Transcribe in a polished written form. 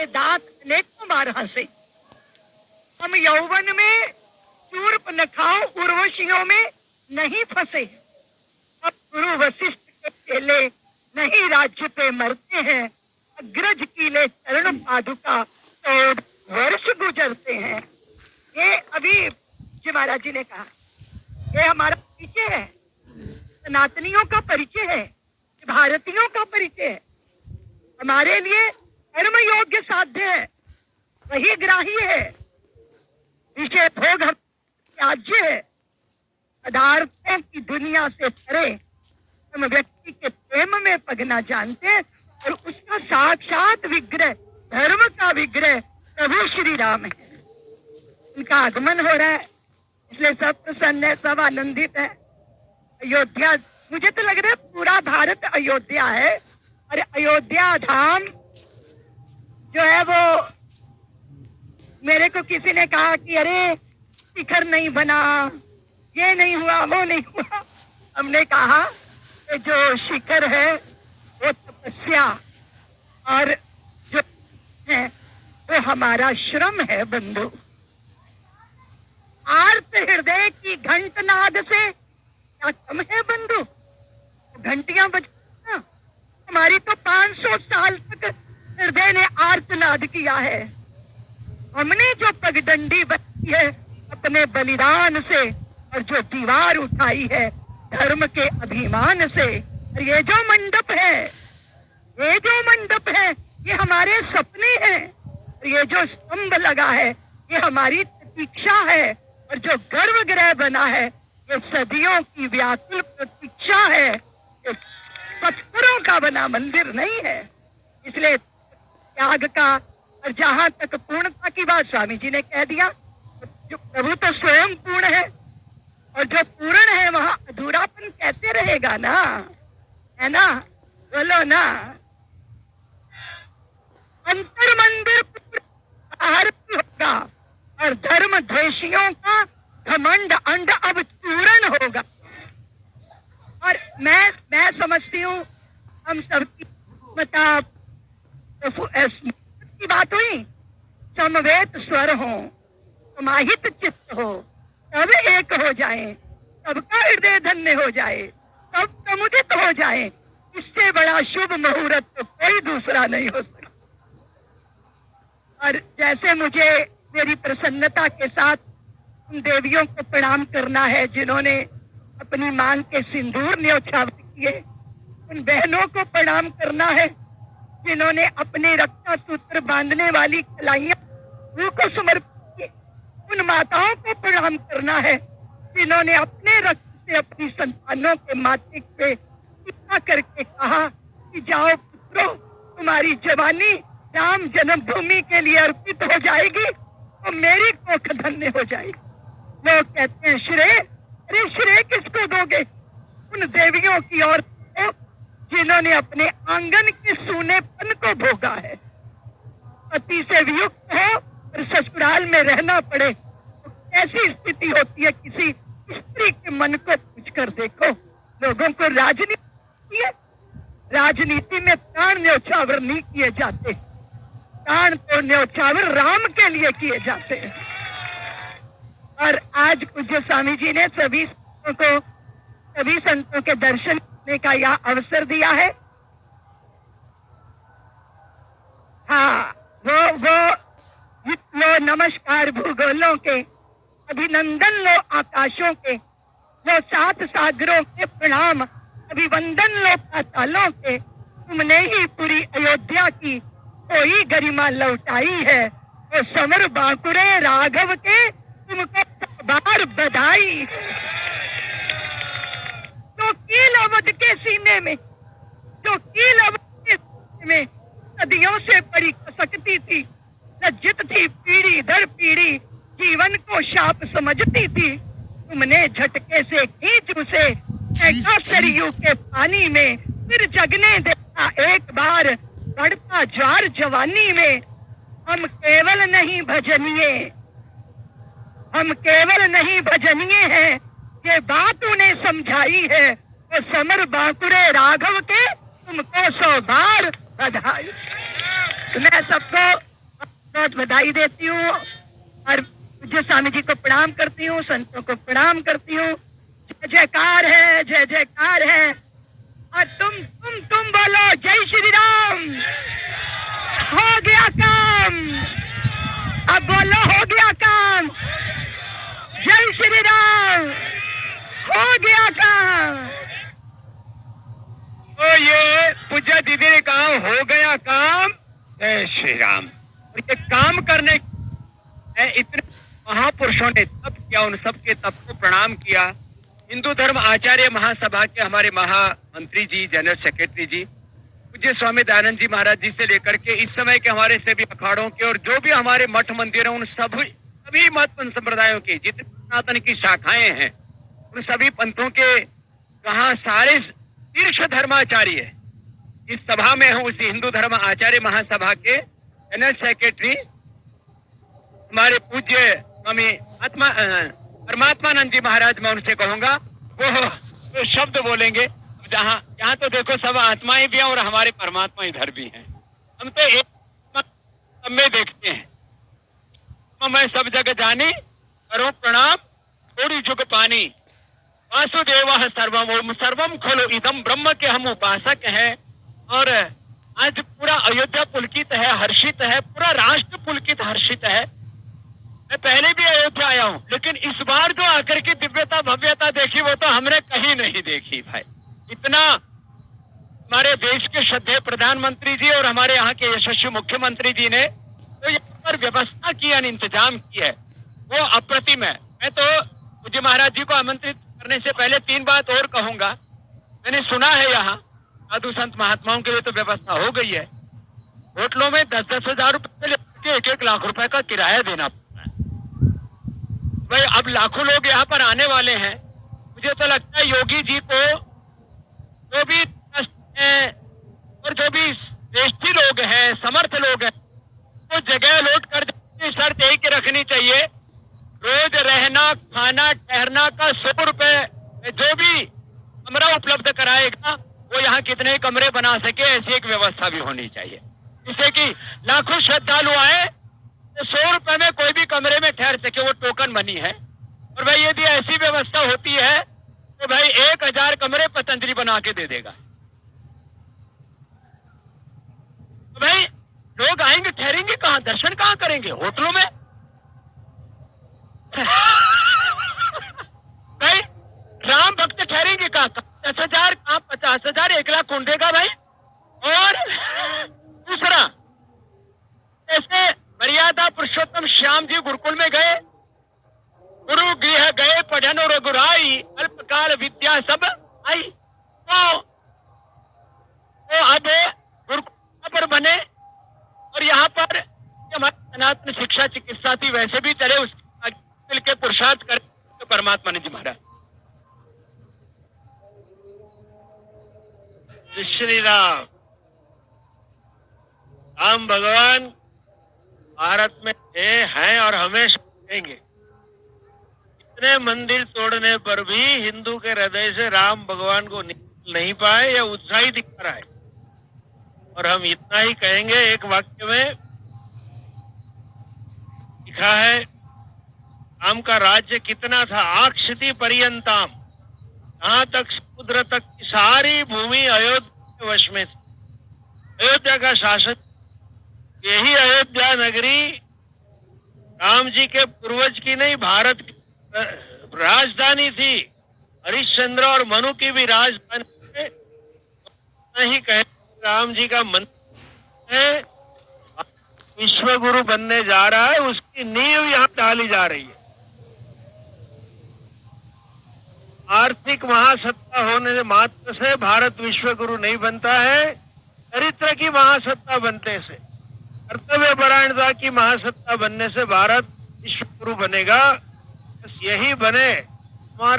के दांत अनेकों बार हंसे। हम यौवन में शूर्प नखाओ उर्वशियों में नहीं फंसे। अब गुरु वशिष्ठ के चेले नहीं राज्य पे मरते हैं, अग्रज कीले चरण पादुका 14 वर्ष गुजरते हैं। ये अभी जी महाराज जी ने कहा, ये हमारा परिचय है, सनातनियों का परिचय है, भारतीयों का परिचय है। हमारे लिए कर्म योग्य साध्य है, वही ग्राह्य है। विषय भोग हम त्याज्य है। पदार्थों की दुनिया से परे हम व्यक्ति के प्रेम में पगना जानते हैं, और उसका साक्षात विग्रह, धर्म का विग्रह प्रभु श्री राम है। उनका आगमन हो रहा है, इसलिए सब प्रसन्न है, सब आनंदित है। अयोध्या, मुझे तो लग रहा है पूरा भारत अयोध्या है, और अयोध्या धाम जो है वो, मेरे को किसी ने कहा कि अरे शिखर नहीं बना, ये नहीं हुआ, वो नहीं हुआ। हमने कहा कि जो शिखर है वो तपस्या, और जो है वो हमारा श्रम है बंधु। आर्त हृदय की घंटनाद से क्या कम है बंधु? घंटियां बजना, हमारी तो 500 साल तक हृदय ने आर्तनाद किया है। हमने जो पगडंडी बनी है अपने बलिदान से, और जो दीवार उठाई है धर्म के अभिमान से, और ये जो मंडप है, ये जो मंडप है, ये हमारे सपने हैं। और ये जो स्तंभ लगा है ये हमारी प्रतीक्षा है, और जो गर्भगृह बना है ये सदियों की व्याकुल प्रतीक्षा है। ये पत्थरों का बना मंदिर नहीं है। इसलिए त्याग का, और जहां तक पूर्णता की बात स्वामी जी ने कह दिया, जो प्रभु तो स्वयं पूर्ण है, और जो पूर्ण है वहां अधूरापन कैसे रहेगा ना, है ना? बोलो ना। अंतर मंदिर बाहर होगा, और धर्म द्वेषियों का घमंड अंड अब चूर्ण होगा। और मैं समझती हूँ हम सबकी की बात हुई, समवेत स्वर हो, समाहित चित्त हो, सब एक हो जाए, सबका हृदय धन्य हो जाए, सब समुदित हो जाए। इससे बड़ा शुभ मुहूर्त तो कोई दूसरा नहीं हो सकता। और जैसे मुझे मेरी प्रसन्नता के साथ उन देवियों को प्रणाम करना है जिन्होंने अपनी मांग के सिंदूर न्योछावर किए, उन बहनों को प्रणाम करना है जिन्होंने अपने रक्षा सूत्र बांधने वाली कलाइयां को समर्पित की, उन माताओं को प्रणाम करना है जिन्होंने अपने रक्त से अपनी संतानों के माथे पे टीका करके कहा कि जाओ पुत्रों, तुम्हारी जवानी राम जन्मभूमि के लिए अर्पित हो जाएगी तो मेरी कोख धन्य हो जाएगी। लोग कहते हैं श्रेय, अरे श्रेय किसको दोगे? उन देवियों की ओर जिन्होंने अपने आंगन के सूनेपन को भोगा है। पति से वियुक्त हो और ससुराल में रहना पड़े तो कैसी स्थिति होती है? किसी स्त्री के मन को पूछ कर देखो। लोगों को राजनीति है, राजनीति में प्राण न्योछावर नहीं किए जाते, प्राण तो न्योछावर राम के लिए किए जाते हैं। और आज पूज्य स्वामी जी ने सभी संतों के दर्शन करने का यह अवसर दिया है। हाँ, वो नमस्कार भूगोलों के, अभिनंदन लो आकाशों के, वो 7 सागरों के प्रणाम, अभिवंदन लो पातालों के। तुमने ही पूरी अयोध्या की कोई गरिमा लौटाई है, वो समर बांकुरे राघव के तुमको बार बधाई। जो कील अवध के सीने में, जो कील अवध के सीने में सदियों से पड़ी कसकती थी, लज्जित थी पीढ़ी दर पीढ़ी, जीवन को शाप समझती थी, तुमने झटके से खींच उसे फेंका सरयू के पानी में, फिर जगने देखा एक बार बढ़ता ज्वार जवानी में। हम केवल नहीं भजनीय, हम केवल नहीं भजनीय हैं, ये बात उन्हें समझाई है, तो समर बांकुरे राघव के तुमको 100 बार बधाई। मैं सबको बहुत बधाई देती हूँ और पूज्य स्वामी जी को प्रणाम करती हूँ, संतों को प्रणाम करती हूँ। जय जयकार है, जय जयकार है। और तुम बोलो जय श्री राम। हो गया काम, अब बोलो हो गया काम। जय श्री राम, हो गया काम। तो ये पूज्य दीदी ने कहा हो गया काम, जय श्री राम। और ये काम करने इतने महापुरुषों ने तप किया, उन सब के तप को प्रणाम किया। हिंदू धर्म आचार्य महासभा के हमारे महामंत्री जी, जनरल सेक्रेटरी जी, पूज्य स्वामी दयानंद जी महाराज जी से लेकर के इस समय के हमारे सभी अखाड़ों के और जो भी हमारे मठ मंदिर हैं, उन सभी मत संप्रदायों की जितनी सनातन की शाखाएं हैं, उन सभी पंथों के कहा सारे शीर्ष धर्माचार्य इस सभा में हूँ। उसी हिंदू धर्म आचार्य महासभा के जनरल सेक्रेटरी हमारे पूज्य स्वामी परमात्मानंद जी महाराज, मैं उनसे कहूंगा वो शब्द बोलेंगे। जहाँ यहाँ तो देखो सब आत्माएं भी हैं और हमारे परमात्मा इधर भी हैं। हम तो एक सब में देखते हैं। तो मैं सब जगह जानी करो प्रणाम, थोड़ी जुग पानी, वासुदेव सर्वम सर्वम खोलो इदम ब्रह्म के हम उपासक हैं। और आज पूरा अयोध्या पुलकित है, हर्षित है, पूरा राष्ट्र पुलकित हर्षित है। मैं पहले भी अयोध्या आया हूँ, लेकिन इस बार जो आकर की दिव्यता भव्यता देखी वो तो हमने कहीं नहीं देखी भाई। इतना हमारे देश के श्रद्धेय प्रधानमंत्री जी और हमारे यहाँ के यशस्वी मुख्यमंत्री जी ने तो यहाँ पर व्यवस्था की, इंतजाम किया है, वो अप्रतिम है। मैं तो मुझे महाराज जी को आमंत्रित करने से पहले 3 बात और कहूंगा। मैंने सुना है यहाँ साधु संत महात्माओं के लिए तो व्यवस्था हो गई है। होटलों में 10-10 हजार रुपए से लेकर 1-1 लाख रुपए का किराया देना पड़ता है भाई। अब लाखों लोग यहाँ पर आने वाले हैं। मुझे तो लगता है योगी जी को जो भी और जो भी श्रेष्ठी लोग हैं, समर्थ लोग हैं, तो जगह लौट कर शर्त यही की रखनी चाहिए, रोज रहना खाना ठहरना का 100 रुपए जो भी कमरा उपलब्ध कराएगा वो यहाँ कितने कमरे बना सके, ऐसी एक व्यवस्था भी होनी चाहिए, जिससे कि लाखों श्रद्धालु आए तो 100 रुपए में कोई भी कमरे में ठहर सके। वो टोकन बनी है। और भाई यदि ऐसी व्यवस्था होती है तो भाई 1000 कमरे पतंजलि बना के दे देगा। तो भाई लोग आएंगे, ठहरेंगे कहाँ, दर्शन कहाँ करेंगे? होटलों में। भाई राम भक्त ठहरेंगे कहाँ? 10,000 कहाँ 50,000, 1 लाख कौन देगा भाई? और दूसरा, जैसे मर्यादा पुरुषोत्तम श्याम जी गुरुकुल में गए, गुरु गृह गए पढ़न रघुराई, अल्पकाल विद्या सब आई। तो अब गुरुकुल पर बने और यहाँ पर हमारी सनातन शिक्षा चिकित्सा थी, वैसे भी चले, उसके के पुरुषार्थ कर तो परमात्मा ने जी महाराज। श्री राम। राम भगवान भारत में हैं और हमेशा रहेंगे। इतने मंदिर तोड़ने पर भी हिंदू के हृदय से राम भगवान को निकल नहीं पाए, या उत्साही दिख रहा है। और हम इतना ही कहेंगे, एक वाक्य में लिखा है, राम का राज्य कितना था, आक्षति पर्यंताम, यहाँ तक समुद्र तक की सारी भूमि अयोध्या के वश में थी। अयोध्या का शासन, यही अयोध्या नगरी राम जी के पूर्वज की नहीं, भारत की राजधानी थी। हरिश्चंद्र और मनु की भी राजधानी नहीं कहे। राम जी का मंदिर है, विश्व गुरु बनने जा रहा है, उसकी नींव यहाँ डाली जा रही है। आर्थिक महासत्ता होने से मात्र से भारत विश्व गुरु नहीं बनता है, चरित्र की महासत्ता बनने से, कर्तव्य परायणता की महासत्ता बनने से भारत विश्व गुरु बनेगा। बस यही बने